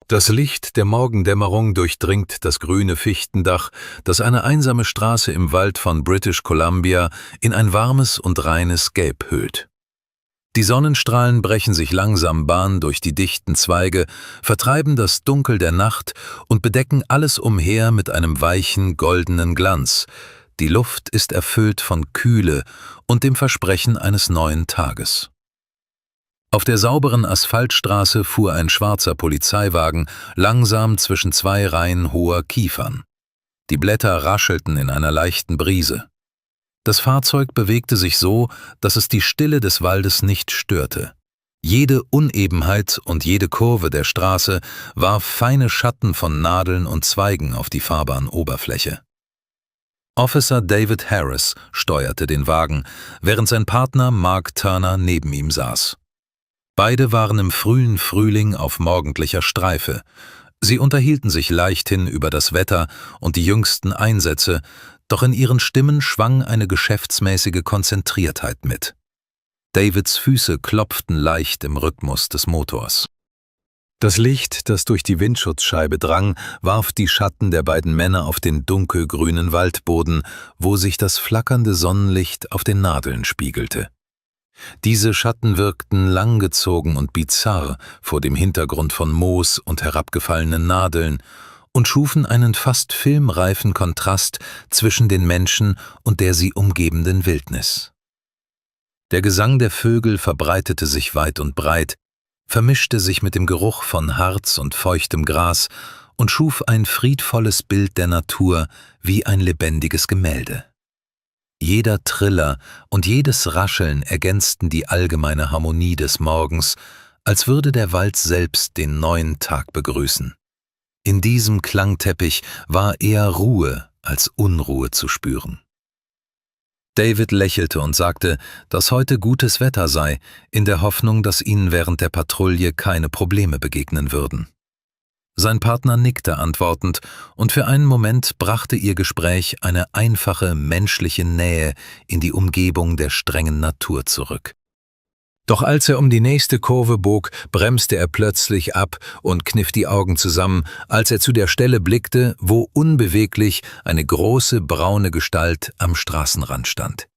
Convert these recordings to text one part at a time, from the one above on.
Das Licht der Morgendämmerung durchdringt das grüne Fichtendach, das eine einsame Straße im Wald von British Columbia in ein warmes und reines Gelb hüllt. Die Sonnenstrahlen brechen sich langsam Bahn durch die dichten Zweige, vertreiben das Dunkel der Nacht und bedecken alles umher mit einem weichen, goldenen Glanz. Die Luft ist erfüllt von Kühle und dem Versprechen eines neuen Tages. Auf der sauberen Asphaltstraße fuhr ein schwarzer Polizeiwagen langsam zwischen zwei Reihen hoher Kiefern. Die Blätter raschelten in einer leichten Brise. Das Fahrzeug bewegte sich so, dass es die Stille des Waldes nicht störte. Jede Unebenheit und jede Kurve der Straße warf feine Schatten von Nadeln und Zweigen auf die Fahrbahnoberfläche. Officer David Harris steuerte den Wagen, während sein Partner Mark Turner neben ihm saß. Beide waren im frühen Frühling auf morgendlicher Streife. Sie unterhielten sich leichthin über das Wetter und die jüngsten Einsätze, doch in ihren Stimmen schwang eine geschäftsmäßige Konzentriertheit mit. Davids Füße klopften leicht im Rhythmus des Motors. Das Licht, das durch die Windschutzscheibe drang, warf die Schatten der beiden Männer auf den dunkelgrünen Waldboden, wo sich das flackernde Sonnenlicht auf den Nadeln spiegelte. Diese Schatten wirkten langgezogen und bizarr vor dem Hintergrund von Moos und herabgefallenen Nadeln und schufen einen fast filmreifen Kontrast zwischen den Menschen und der sie umgebenden Wildnis. Der Gesang der Vögel verbreitete sich weit und breit, vermischte sich mit dem Geruch von Harz und feuchtem Gras und schuf ein friedvolles Bild der Natur wie ein lebendiges Gemälde. Jeder Triller und jedes Rascheln ergänzten die allgemeine Harmonie des Morgens, als würde der Wald selbst den neuen Tag begrüßen. In diesem Klangteppich war eher Ruhe als Unruhe zu spüren. David lächelte und sagte, dass heute gutes Wetter sei, in der Hoffnung, dass ihnen während der Patrouille keine Probleme begegnen würden. Sein Partner nickte antwortend, und für einen Moment brachte ihr Gespräch eine einfache menschliche Nähe in die Umgebung der strengen Natur zurück. Doch als er um die nächste Kurve bog, bremste er plötzlich ab und kniff die Augen zusammen, als er zu der Stelle blickte, wo unbeweglich eine große braune Gestalt am Straßenrand stand.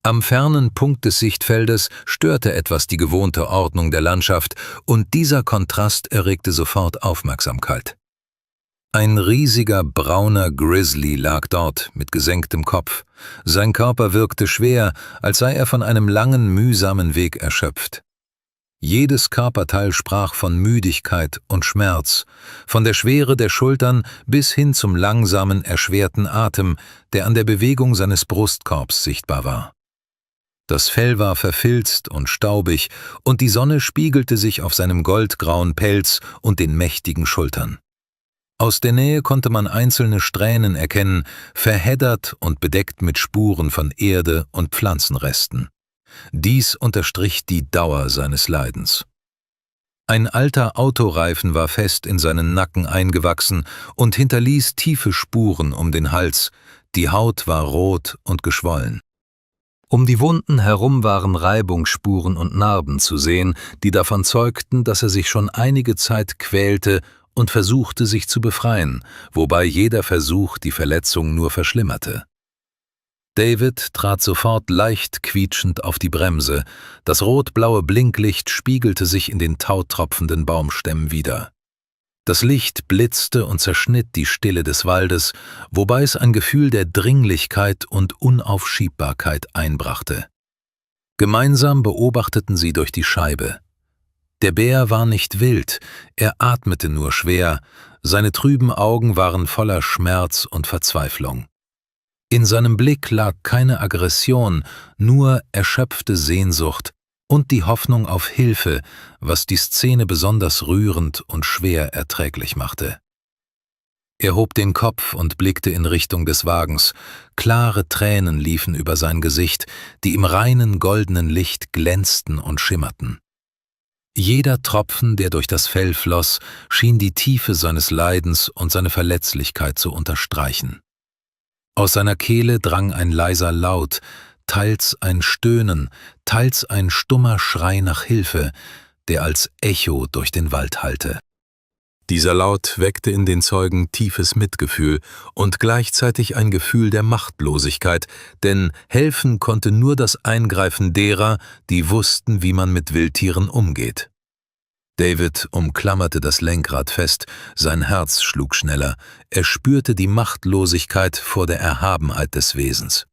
Am fernen Punkt des Sichtfeldes störte etwas die gewohnte Ordnung der Landschaft, und dieser Kontrast erregte sofort Aufmerksamkeit. Ein riesiger brauner Grizzly lag dort mit gesenktem Kopf. Sein Körper wirkte schwer, als sei er von einem langen, mühsamen Weg erschöpft. Jedes Körperteil sprach von Müdigkeit und Schmerz, von der Schwere der Schultern bis hin zum langsamen, erschwerten Atem, der an der Bewegung seines Brustkorbs sichtbar war. Das Fell war verfilzt und staubig, und die Sonne spiegelte sich auf seinem goldgrauen Pelz und den mächtigen Schultern. Aus der Nähe konnte man einzelne Strähnen erkennen, verheddert und bedeckt mit Spuren von Erde und Pflanzenresten. Dies unterstrich die Dauer seines Leidens. Ein alter Autoreifen war fest in seinen Nacken eingewachsen und hinterließ tiefe Spuren um den Hals. Die Haut war rot und geschwollen. Um die Wunden herum waren Reibungsspuren und Narben zu sehen, die davon zeugten, dass er sich schon einige Zeit quälte und versuchte, sich zu befreien, wobei jeder Versuch die Verletzung nur verschlimmerte. David trat sofort leicht quietschend auf die Bremse. Das rot-blaue Blinklicht spiegelte sich in den tautropfenden Baumstämmen wider. Das Licht blitzte und zerschnitt die Stille des Waldes, wobei es ein Gefühl der Dringlichkeit und Unaufschiebbarkeit einbrachte. Gemeinsam beobachteten sie durch die Scheibe. Der Bär war nicht wild, er atmete nur schwer, seine trüben Augen waren voller Schmerz und Verzweiflung. In seinem Blick lag keine Aggression, nur erschöpfte Sehnsucht und die Hoffnung auf Hilfe, was die Szene besonders rührend und schwer erträglich machte. Er hob den Kopf und blickte in Richtung des Wagens. Klare Tränen liefen über sein Gesicht, die im reinen goldenen Licht glänzten und schimmerten. Jeder Tropfen, der durch das Fell floss, schien die Tiefe seines Leidens und seine Verletzlichkeit zu unterstreichen. Aus seiner Kehle drang ein leiser Laut, teils ein Stöhnen, teils ein stummer Schrei nach Hilfe, der als Echo durch den Wald hallte. Dieser Laut weckte in den Zeugen tiefes Mitgefühl und gleichzeitig ein Gefühl der Machtlosigkeit, denn helfen konnte nur das Eingreifen derer, die wussten, wie man mit Wildtieren umgeht. David umklammerte das Lenkrad fest, sein Herz schlug schneller, er spürte die Machtlosigkeit vor der Erhabenheit des Wesens.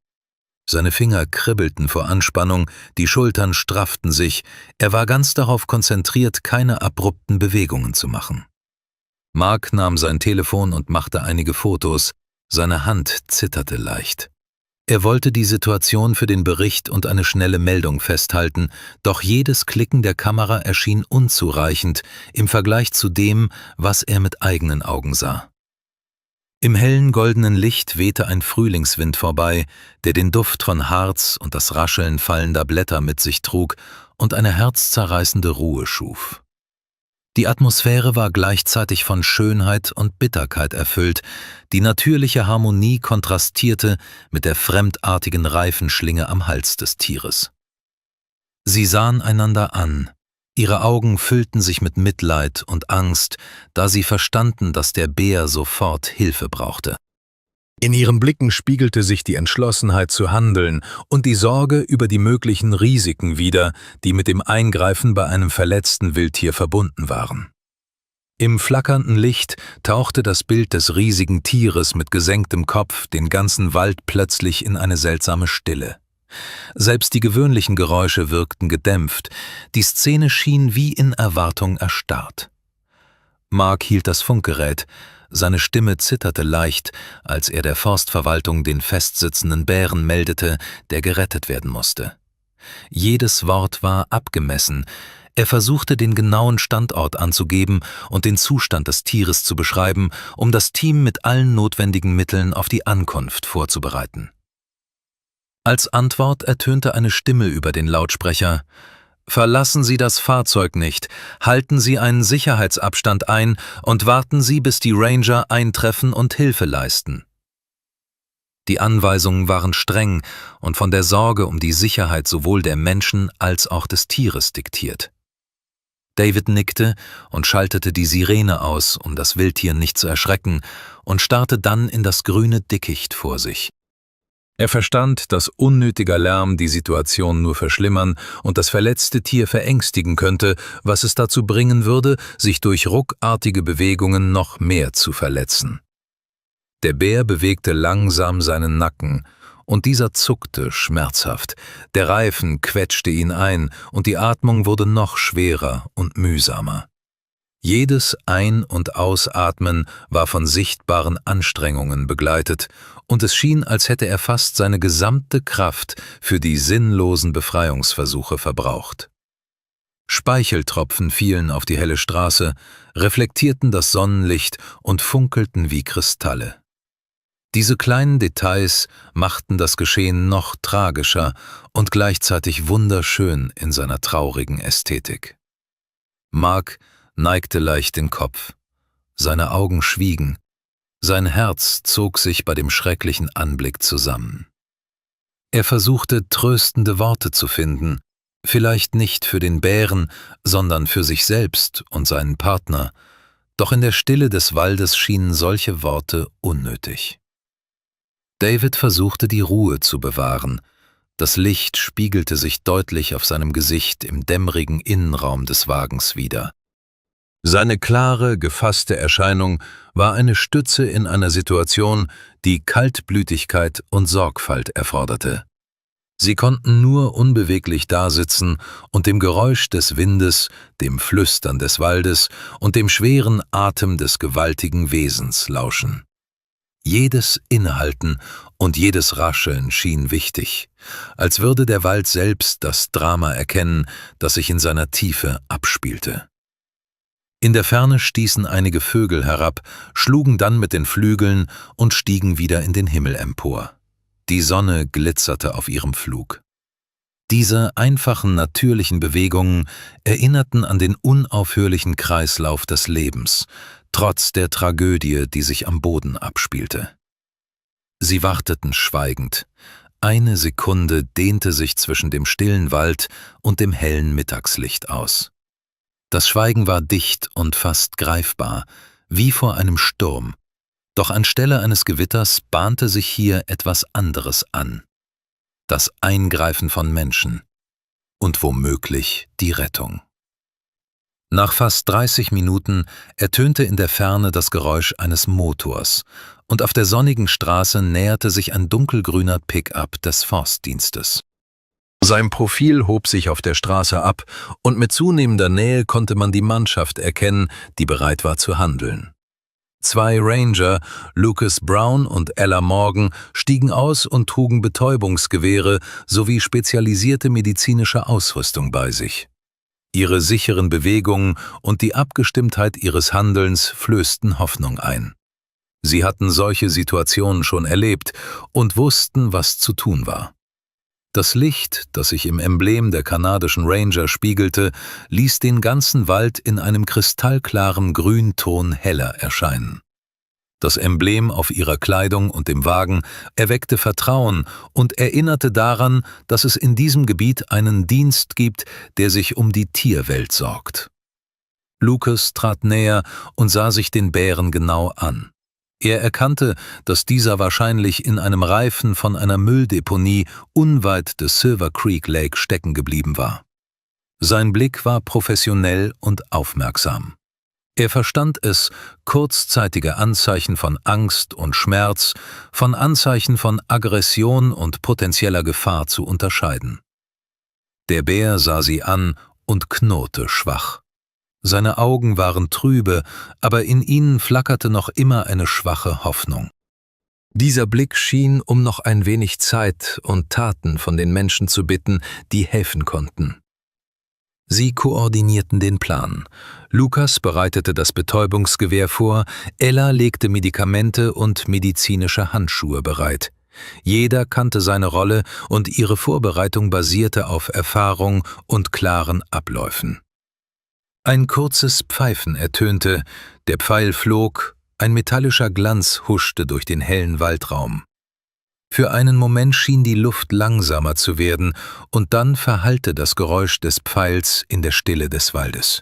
Seine Finger kribbelten vor Anspannung, die Schultern strafften sich, er war ganz darauf konzentriert, keine abrupten Bewegungen zu machen. Mark nahm sein Telefon und machte einige Fotos, seine Hand zitterte leicht. Er wollte die Situation für den Bericht und eine schnelle Meldung festhalten, doch jedes Klicken der Kamera erschien unzureichend im Vergleich zu dem, was er mit eigenen Augen sah. Im hellen goldenen Licht wehte ein Frühlingswind vorbei, der den Duft von Harz und das Rascheln fallender Blätter mit sich trug und eine herzzerreißende Ruhe schuf. Die Atmosphäre war gleichzeitig von Schönheit und Bitterkeit erfüllt, die natürliche Harmonie kontrastierte mit der fremdartigen Reifenschlinge am Hals des Tieres. Sie sahen einander an, ihre Augen füllten sich mit Mitleid und Angst, da sie verstanden, dass der Bär sofort Hilfe brauchte. In ihren Blicken spiegelte sich die Entschlossenheit zu handeln und die Sorge über die möglichen Risiken wider, die mit dem Eingreifen bei einem verletzten Wildtier verbunden waren. Im flackernden Licht tauchte das Bild des riesigen Tieres mit gesenktem Kopf den ganzen Wald plötzlich in eine seltsame Stille. Selbst die gewöhnlichen Geräusche wirkten gedämpft, die Szene schien wie in Erwartung erstarrt. Mark hielt das Funkgerät. Seine Stimme zitterte leicht, als er der Forstverwaltung den festsitzenden Bären meldete, der gerettet werden musste. Jedes Wort war abgemessen. Er versuchte, den genauen Standort anzugeben und den Zustand des Tieres zu beschreiben, um das Team mit allen notwendigen Mitteln auf die Ankunft vorzubereiten. Als Antwort ertönte eine Stimme über den Lautsprecher: »Verlassen Sie das Fahrzeug nicht, halten Sie einen Sicherheitsabstand ein und warten Sie, bis die Ranger eintreffen und Hilfe leisten.« Die Anweisungen waren streng und von der Sorge um die Sicherheit sowohl der Menschen als auch des Tieres diktiert. David nickte und schaltete die Sirene aus, um das Wildtier nicht zu erschrecken, und starrte dann in das grüne Dickicht vor sich. Er verstand, dass unnötiger Lärm die Situation nur verschlimmern und das verletzte Tier verängstigen könnte, was es dazu bringen würde, sich durch ruckartige Bewegungen noch mehr zu verletzen. Der Bär bewegte langsam seinen Nacken, und dieser zuckte schmerzhaft, der Reifen quetschte ihn ein und die Atmung wurde noch schwerer und mühsamer. Jedes Ein- und Ausatmen war von sichtbaren Anstrengungen begleitet, und es schien, als hätte er fast seine gesamte Kraft für die sinnlosen Befreiungsversuche verbraucht. Speicheltropfen fielen auf die helle Straße, reflektierten das Sonnenlicht und funkelten wie Kristalle. Diese kleinen Details machten das Geschehen noch tragischer und gleichzeitig wunderschön in seiner traurigen Ästhetik. Mark neigte leicht den Kopf. Seine Augen schwiegen. Sein Herz zog sich bei dem schrecklichen Anblick zusammen. Er versuchte, tröstende Worte zu finden, vielleicht nicht für den Bären, sondern für sich selbst und seinen Partner, doch in der Stille des Waldes schienen solche Worte unnötig. David versuchte, die Ruhe zu bewahren. Das Licht spiegelte sich deutlich auf seinem Gesicht im dämmerigen Innenraum des Wagens wider. Seine klare, gefasste Erscheinung war eine Stütze in einer Situation, die Kaltblütigkeit und Sorgfalt erforderte. Sie konnten nur unbeweglich dasitzen und dem Geräusch des Windes, dem Flüstern des Waldes und dem schweren Atem des gewaltigen Wesens lauschen. Jedes Innehalten und jedes Rascheln schien wichtig, als würde der Wald selbst das Drama erkennen, das sich in seiner Tiefe abspielte. In der Ferne stießen einige Vögel herab, schlugen dann mit den Flügeln und stiegen wieder in den Himmel empor. Die Sonne glitzerte auf ihrem Flug. Diese einfachen, natürlichen Bewegungen erinnerten an den unaufhörlichen Kreislauf des Lebens, trotz der Tragödie, die sich am Boden abspielte. Sie warteten schweigend. Eine Sekunde dehnte sich zwischen dem stillen Wald und dem hellen Mittagslicht aus. Das Schweigen war dicht und fast greifbar, wie vor einem Sturm. Doch anstelle eines Gewitters bahnte sich hier etwas anderes an. Das Eingreifen von Menschen und womöglich die Rettung. Nach fast 30 Minuten ertönte in der Ferne das Geräusch eines Motors und auf der sonnigen Straße näherte sich ein dunkelgrüner Pick-up des Forstdienstes. Sein Profil hob sich auf der Straße ab und mit zunehmender Nähe konnte man die Mannschaft erkennen, die bereit war zu handeln. 2 Ranger, Lucas Brown und Ella Morgan, stiegen aus und trugen Betäubungsgewehre sowie spezialisierte medizinische Ausrüstung bei sich. Ihre sicheren Bewegungen und die Abgestimmtheit ihres Handelns flößten Hoffnung ein. Sie hatten solche Situationen schon erlebt und wussten, was zu tun war. Das Licht, das sich im Emblem der kanadischen Ranger spiegelte, ließ den ganzen Wald in einem kristallklaren Grünton heller erscheinen. Das Emblem auf ihrer Kleidung und dem Wagen erweckte Vertrauen und erinnerte daran, dass es in diesem Gebiet einen Dienst gibt, der sich um die Tierwelt sorgt. Lucas trat näher und sah sich den Bären genau an. Er erkannte, dass dieser wahrscheinlich in einem Reifen von einer Mülldeponie unweit des Silver Creek Lake stecken geblieben war. Sein Blick war professionell und aufmerksam. Er verstand es, kurzzeitige Anzeichen von Angst und Schmerz von Anzeichen von Aggression und potenzieller Gefahr zu unterscheiden. Der Bär sah sie an und knurrte schwach. Seine Augen waren trübe, aber in ihnen flackerte noch immer eine schwache Hoffnung. Dieser Blick schien, um noch ein wenig Zeit und Taten von den Menschen zu bitten, die helfen konnten. Sie koordinierten den Plan. Lucas bereitete das Betäubungsgewehr vor, Ella legte Medikamente und medizinische Handschuhe bereit. Jeder kannte seine Rolle und ihre Vorbereitung basierte auf Erfahrung und klaren Abläufen. Ein kurzes Pfeifen ertönte, der Pfeil flog, ein metallischer Glanz huschte durch den hellen Waldraum. Für einen Moment schien die Luft langsamer zu werden, und dann verhallte das Geräusch des Pfeils in der Stille des Waldes.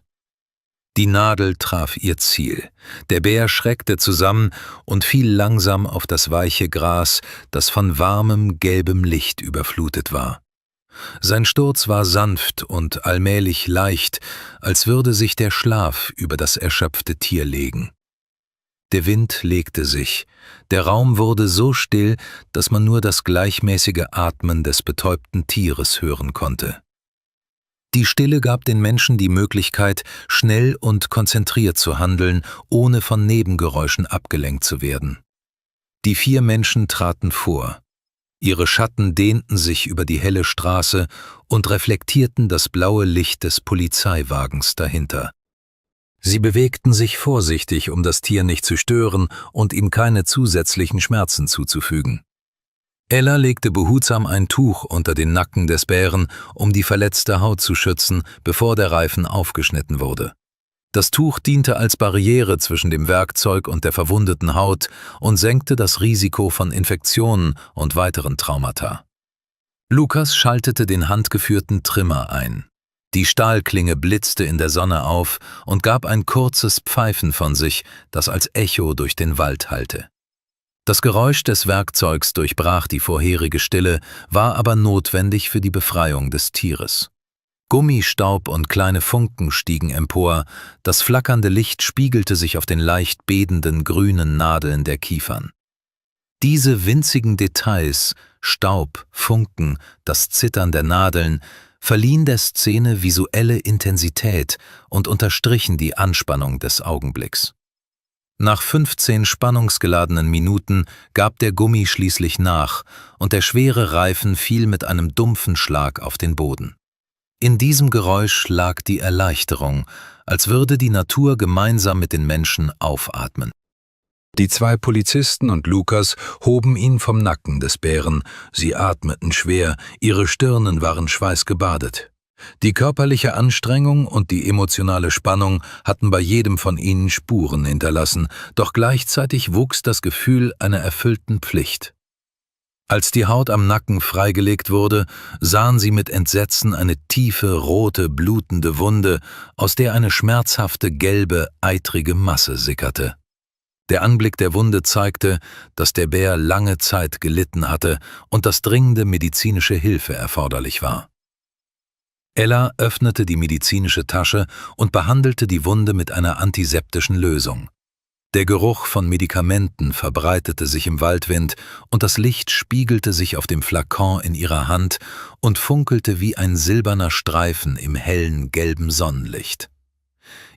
Die Nadel traf ihr Ziel. Der Bär schreckte zusammen und fiel langsam auf das weiche Gras, das von warmem, gelbem Licht überflutet war. Sein Sturz war sanft und allmählich leicht, als würde sich der Schlaf über das erschöpfte Tier legen. Der Wind legte sich, der Raum wurde so still, dass man nur das gleichmäßige Atmen des betäubten Tieres hören konnte. Die Stille gab den Menschen die Möglichkeit, schnell und konzentriert zu handeln, ohne von Nebengeräuschen abgelenkt zu werden. Die 4 Menschen traten vor. Ihre Schatten dehnten sich über die helle Straße und reflektierten das blaue Licht des Polizeiwagens dahinter. Sie bewegten sich vorsichtig, um das Tier nicht zu stören und ihm keine zusätzlichen Schmerzen zuzufügen. Ella legte behutsam ein Tuch unter den Nacken des Bären, um die verletzte Haut zu schützen, bevor der Reifen aufgeschnitten wurde. Das Tuch diente als Barriere zwischen dem Werkzeug und der verwundeten Haut und senkte das Risiko von Infektionen und weiteren Traumata. Lucas schaltete den handgeführten Trimmer ein. Die Stahlklinge blitzte in der Sonne auf und gab ein kurzes Pfeifen von sich, das als Echo durch den Wald hallte. Das Geräusch des Werkzeugs durchbrach die vorherige Stille, war aber notwendig für die Befreiung des Tieres. Gummistaub und kleine Funken stiegen empor, das flackernde Licht spiegelte sich auf den leicht bebenden grünen Nadeln der Kiefern. Diese winzigen Details, Staub, Funken, das Zittern der Nadeln, verliehen der Szene visuelle Intensität und unterstrichen die Anspannung des Augenblicks. Nach 15 spannungsgeladenen Minuten gab der Gummi schließlich nach und der schwere Reifen fiel mit einem dumpfen Schlag auf den Boden. In diesem Geräusch lag die Erleichterung, als würde die Natur gemeinsam mit den Menschen aufatmen. Die 2 Polizisten und Lucas hoben ihn vom Nacken des Bären. Sie atmeten schwer, ihre Stirnen waren schweißgebadet. Die körperliche Anstrengung und die emotionale Spannung hatten bei jedem von ihnen Spuren hinterlassen, doch gleichzeitig wuchs das Gefühl einer erfüllten Pflicht. Als die Haut am Nacken freigelegt wurde, sahen sie mit Entsetzen eine tiefe, rote, blutende Wunde, aus der eine schmerzhafte, gelbe, eitrige Masse sickerte. Der Anblick der Wunde zeigte, dass der Bär lange Zeit gelitten hatte und dass dringende medizinische Hilfe erforderlich war. Ella öffnete die medizinische Tasche und behandelte die Wunde mit einer antiseptischen Lösung. Der Geruch von Medikamenten verbreitete sich im Waldwind und das Licht spiegelte sich auf dem Flakon in ihrer Hand und funkelte wie ein silberner Streifen im hellen, gelben Sonnenlicht.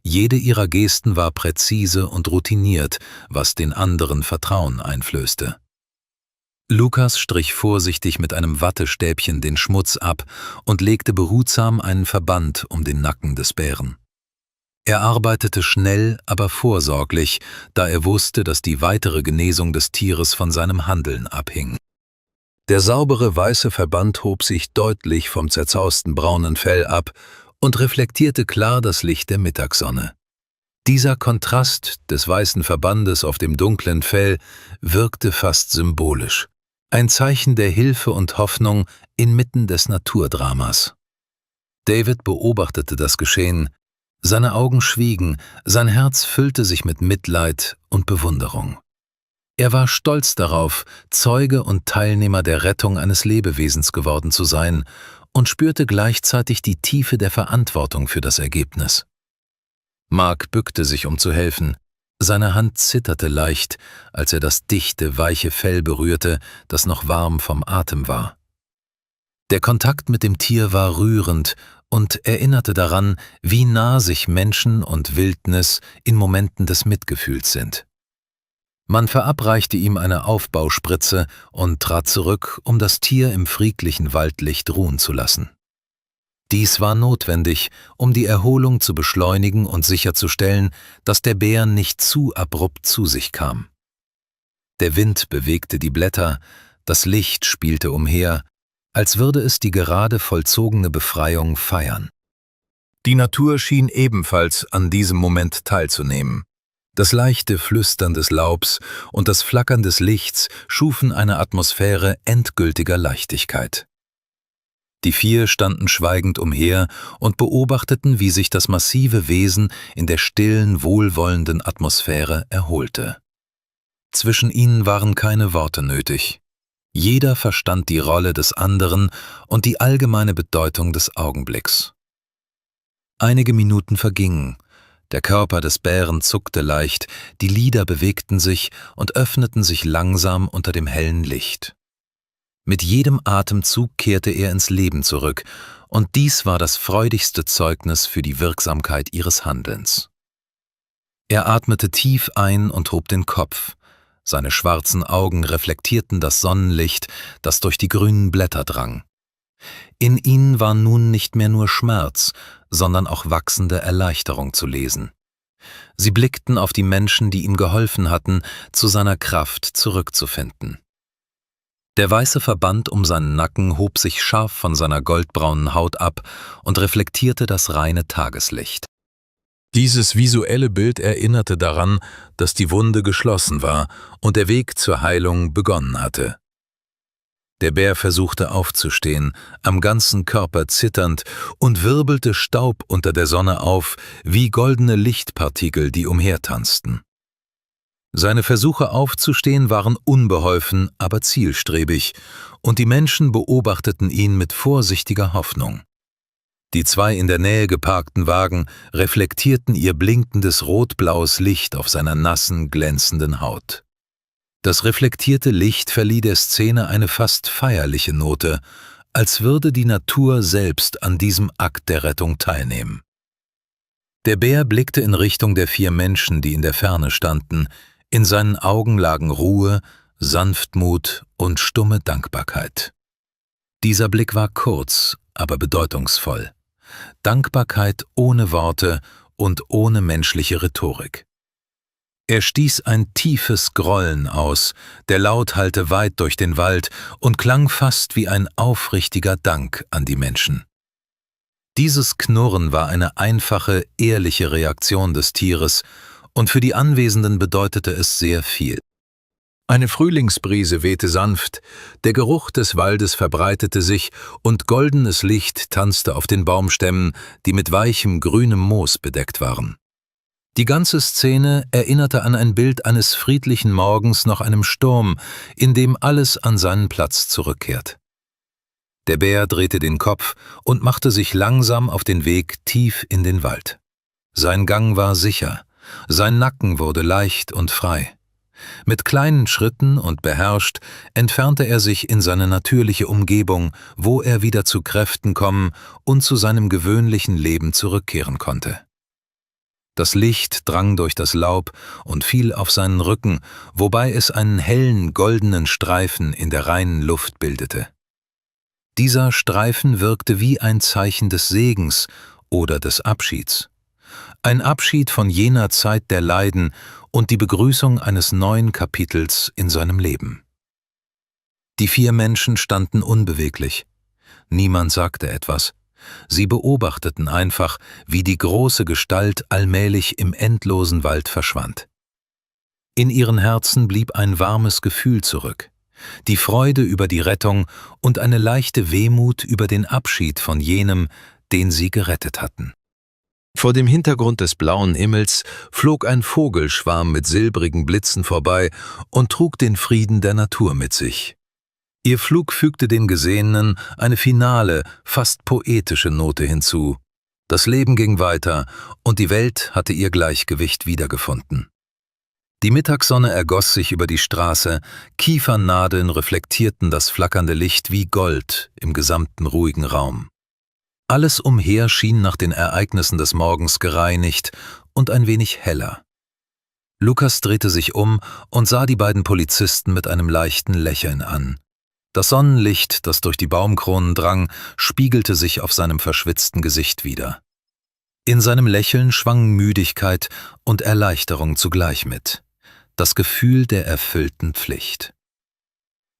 Jede ihrer Gesten war präzise und routiniert, was den anderen Vertrauen einflößte. Lukas strich vorsichtig mit einem Wattestäbchen den Schmutz ab und legte behutsam einen Verband um den Nacken des Bären. Er arbeitete schnell, aber vorsorglich, da er wusste, dass die weitere Genesung des Tieres von seinem Handeln abhing. Der saubere weiße Verband hob sich deutlich vom zerzausten braunen Fell ab und reflektierte klar das Licht der Mittagssonne. Dieser Kontrast des weißen Verbandes auf dem dunklen Fell wirkte fast symbolisch, ein Zeichen der Hilfe und Hoffnung inmitten des Naturdramas. David beobachtete das Geschehen. Seine Augen schwiegen, sein Herz füllte sich mit Mitleid und Bewunderung. Er war stolz darauf, Zeuge und Teilnehmer der Rettung eines Lebewesens geworden zu sein und spürte gleichzeitig die Tiefe der Verantwortung für das Ergebnis. Mark bückte sich, um zu helfen. Seine Hand zitterte leicht, als er das dichte, weiche Fell berührte, das noch warm vom Atem war. Der Kontakt mit dem Tier war rührend und erinnerte daran, wie nah sich Menschen und Wildnis in Momenten des Mitgefühls sind. Man verabreichte ihm eine Aufbauspritze und trat zurück, um das Tier im friedlichen Waldlicht ruhen zu lassen. Dies war notwendig, um die Erholung zu beschleunigen und sicherzustellen, dass der Bär nicht zu abrupt zu sich kam. Der Wind bewegte die Blätter, das Licht spielte umher, als würde es die gerade vollzogene Befreiung feiern. Die Natur schien ebenfalls an diesem Moment teilzunehmen. Das leichte Flüstern des Laubs und das Flackern des Lichts schufen eine Atmosphäre endgültiger Leichtigkeit. Die vier standen schweigend umher und beobachteten, wie sich das massive Wesen in der stillen, wohlwollenden Atmosphäre erholte. Zwischen ihnen waren keine Worte nötig. Jeder verstand die Rolle des anderen und die allgemeine Bedeutung des Augenblicks. Einige Minuten vergingen. Der Körper des Bären zuckte leicht, die Lider bewegten sich und öffneten sich langsam unter dem hellen Licht. Mit jedem Atemzug kehrte er ins Leben zurück, und dies war das freudigste Zeugnis für die Wirksamkeit ihres Handelns. Er atmete tief ein und hob den Kopf. Seine schwarzen Augen reflektierten das Sonnenlicht, das durch die grünen Blätter drang. In ihnen war nun nicht mehr nur Schmerz, sondern auch wachsende Erleichterung zu lesen. Sie blickten auf die Menschen, die ihm geholfen hatten, zu seiner Kraft zurückzufinden. Der weiße Verband um seinen Nacken hob sich scharf von seiner goldbraunen Haut ab und reflektierte das reine Tageslicht. Dieses visuelle Bild erinnerte daran, dass die Wunde geschlossen war und der Weg zur Heilung begonnen hatte. Der Bär versuchte aufzustehen, am ganzen Körper zitternd, und wirbelte Staub unter der Sonne auf, wie goldene Lichtpartikel, die umhertanzten. Seine Versuche aufzustehen waren unbeholfen, aber zielstrebig, und die Menschen beobachteten ihn mit vorsichtiger Hoffnung. Die zwei in der Nähe geparkten Wagen reflektierten ihr blinkendes rot-blaues Licht auf seiner nassen, glänzenden Haut. Das reflektierte Licht verlieh der Szene eine fast feierliche Note, als würde die Natur selbst an diesem Akt der Rettung teilnehmen. Der Bär blickte in Richtung der vier Menschen, die in der Ferne standen. In seinen Augen lagen Ruhe, Sanftmut und stumme Dankbarkeit. Dieser Blick war kurz, aber bedeutungsvoll. Dankbarkeit ohne Worte und ohne menschliche Rhetorik. Er stieß ein tiefes Grollen aus, der Laut hallte weit durch den Wald und klang fast wie ein aufrichtiger Dank an die Menschen. Dieses Knurren war eine einfache, ehrliche Reaktion des Tieres, und für die Anwesenden bedeutete es sehr viel. Eine Frühlingsbrise wehte sanft, der Geruch des Waldes verbreitete sich und goldenes Licht tanzte auf den Baumstämmen, die mit weichem grünem Moos bedeckt waren. Die ganze Szene erinnerte an ein Bild eines friedlichen Morgens nach einem Sturm, in dem alles an seinen Platz zurückkehrt. Der Bär drehte den Kopf und machte sich langsam auf den Weg tief in den Wald. Sein Gang war sicher, sein Nacken wurde leicht und frei. Mit kleinen Schritten und beherrscht entfernte er sich in seine natürliche Umgebung, wo er wieder zu Kräften kommen und zu seinem gewöhnlichen Leben zurückkehren konnte. Das Licht drang durch das Laub und fiel auf seinen Rücken, wobei es einen hellen, goldenen Streifen in der reinen Luft bildete. Dieser Streifen wirkte wie ein Zeichen des Segens oder des Abschieds. Ein Abschied von jener Zeit der Leiden und die Begrüßung eines neuen Kapitels in seinem Leben. Die 4 Menschen standen unbeweglich. Niemand sagte etwas. Sie beobachteten einfach, wie die große Gestalt allmählich im endlosen Wald verschwand. In ihren Herzen blieb ein warmes Gefühl zurück, die Freude über die Rettung und eine leichte Wehmut über den Abschied von jenem, den sie gerettet hatten. Vor dem Hintergrund des blauen Himmels flog ein Vogelschwarm mit silbrigen Blitzen vorbei und trug den Frieden der Natur mit sich. Ihr Flug fügte den Gesehenen eine finale, fast poetische Note hinzu. Das Leben ging weiter und die Welt hatte ihr Gleichgewicht wiedergefunden. Die Mittagssonne ergoss sich über die Straße, Kiefernadeln reflektierten das flackernde Licht wie Gold im gesamten ruhigen Raum. Alles umher schien nach den Ereignissen des Morgens gereinigt und ein wenig heller. Lukas drehte sich um und sah die beiden Polizisten mit einem leichten Lächeln an. Das Sonnenlicht, das durch die Baumkronen drang, spiegelte sich auf seinem verschwitzten Gesicht wider. In seinem Lächeln schwangen Müdigkeit und Erleichterung zugleich mit. Das Gefühl der erfüllten Pflicht.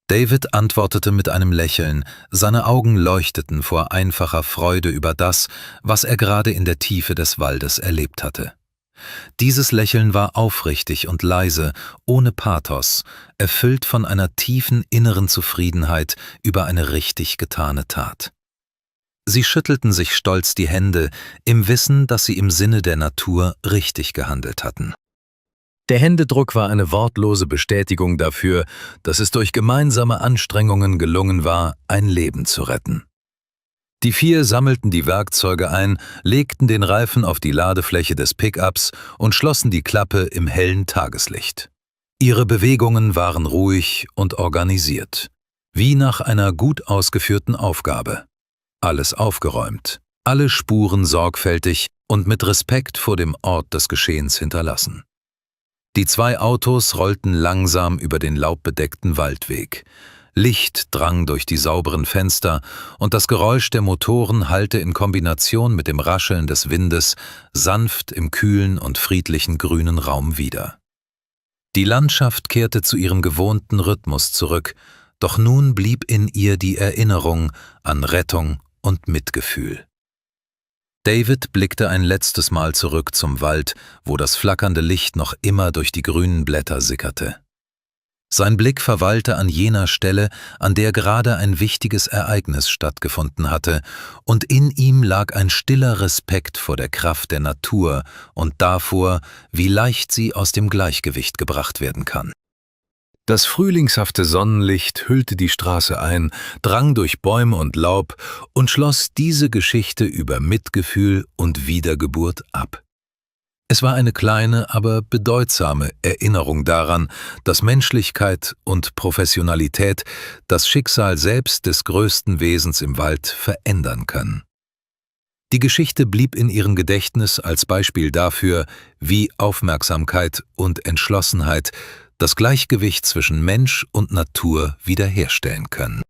David antwortete mit einem Lächeln, seine Augen leuchteten vor einfacher Freude über das, was er gerade in der Tiefe des Waldes erlebt hatte. Dieses Lächeln war aufrichtig und leise, ohne Pathos, erfüllt von einer tiefen inneren Zufriedenheit über eine richtig getane Tat. Sie schüttelten sich stolz die Hände, im Wissen, dass sie im Sinne der Natur richtig gehandelt hatten. Der Händedruck war eine wortlose Bestätigung dafür, dass es durch gemeinsame Anstrengungen gelungen war, ein Leben zu retten. Die 4 sammelten die Werkzeuge ein, legten den Reifen auf die Ladefläche des Pickups und schlossen die Klappe im hellen Tageslicht. Ihre Bewegungen waren ruhig und organisiert, wie nach einer gut ausgeführten Aufgabe. Alles aufgeräumt, alle Spuren sorgfältig und mit Respekt vor dem Ort des Geschehens hinterlassen. Die 2 Autos rollten langsam über den laubbedeckten Waldweg. Licht drang durch die sauberen Fenster und das Geräusch der Motoren hallte in Kombination mit dem Rascheln des Windes sanft im kühlen und friedlichen grünen Raum wieder. Die Landschaft kehrte zu ihrem gewohnten Rhythmus zurück, doch nun blieb in ihr die Erinnerung an Rettung und Mitgefühl. David blickte ein letztes Mal zurück zum Wald, wo das flackernde Licht noch immer durch die grünen Blätter sickerte. Sein Blick verweilte an jener Stelle, an der gerade ein wichtiges Ereignis stattgefunden hatte, und in ihm lag ein stiller Respekt vor der Kraft der Natur und davor, wie leicht sie aus dem Gleichgewicht gebracht werden kann. Das frühlingshafte Sonnenlicht hüllte die Straße ein, drang durch Bäume und Laub und schloss diese Geschichte über Mitgefühl und Wiedergeburt ab. Es war eine kleine, aber bedeutsame Erinnerung daran, dass Menschlichkeit und Professionalität das Schicksal selbst des größten Wesens im Wald verändern können. Die Geschichte blieb in ihrem Gedächtnis als Beispiel dafür, wie Aufmerksamkeit und Entschlossenheit das Gleichgewicht zwischen Mensch und Natur wiederherstellen können.